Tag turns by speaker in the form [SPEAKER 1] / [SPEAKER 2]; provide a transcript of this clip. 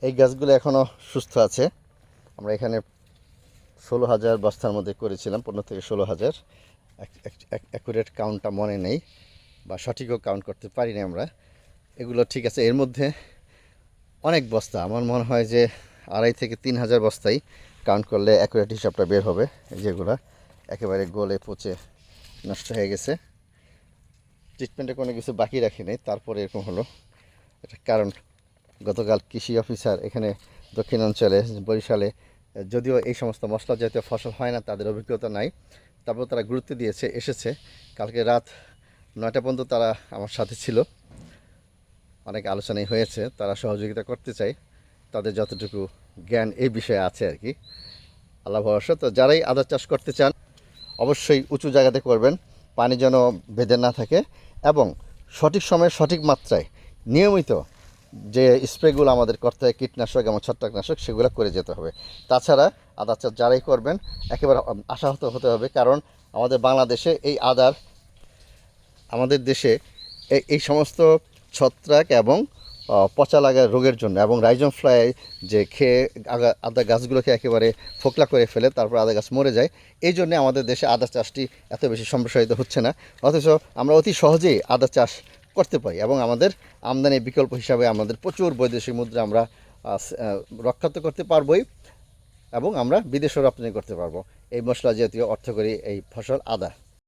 [SPEAKER 1] এই গাছগুলো এখনও সুস্থ আছে। আমরা এখানে 16,000 বস্তার মধ্যে করেছিলাম, 15 থেকে 16,000। অ্যাকুরেট কাউন্টটা মনে নেই বা সঠিকও কাউন্ট করতে পারিনি আমরা। এগুলো ঠিক আছে। এর মধ্যে অনেক বস্তা, আমার মনে হয় যে 2,500 থেকে 3,000 বস্তাই কাউন্ট করলে অ্যাকুরেট হিসাবটা বের হবে। যেগুলো একেবারে গলে পচে নষ্ট হয়ে গেছে, ট্রিটমেন্টে কোনো কিছু বাকি রাখি নাই, তারপরে এরকম হলো। এটা কারণ গতকাল কৃষি অফিসার এখানে দক্ষিণাঞ্চলে বরিশালে, যদিও এই সমস্ত মশলা জাতীয় ফসল হয় না, তাদের অভিজ্ঞতা নাই, তারপর তারা গুরুত্ব দিয়েছে, এসেছে। কালকে রাত 9টা পর্যন্ত তারা আমার সাথে ছিল, অনেক আলোচনাই হয়েছে। তারা সহযোগিতা করতে চায়, তাদের যতটুকু জ্ঞান এই বিষয়ে আছে আর কি। আল্লাহ ভরসা। তো যারাই আদা চাষ করতে চান অবশ্যই উঁচু জায়গাতে করবেন, পানি যেন বেঁধে না থাকে, এবং সঠিক সময়ে সঠিক মাত্রায় নিয়মিত যে স্প্রেগুলো আমাদের করতে হয়, কীটনাশক এবং ছত্রাকনাশক, সেগুলো করে যেতে হবে। তাছাড়া আদা চাষ যারাই করবেন একেবারে আশাহত হতে হবে, কারণ আমাদের বাংলাদেশে এই আদার, আমাদের দেশে এই সমস্ত ছত্রাক এবং পচা লাগা রোগের জন্য, এবং রাইজম ফ্লাই যে খেয়ে আদা গাছগুলোকে একেবারে ফোকলা করে ফেলে, তারপর আদা গাছ মরে যায়। এই জন্যে আমাদের দেশে আদা চাষটি এত বেশি সম্প্রসারিত হচ্ছে না। অথচ আমরা অতি সহজেই আদা চাষ করতে পারি, এবং আমাদের আমদানি বিকল্প হিসাবে আমাদের প্রচুর বৈদেশিক মুদ্রা আমরা রক্ষা তো করতে পারবই, এবং আমরা বিদেশেও রপ্তানি করতে পারবো এই মশলা জাতীয় অর্থকরী এই ফসল আদা।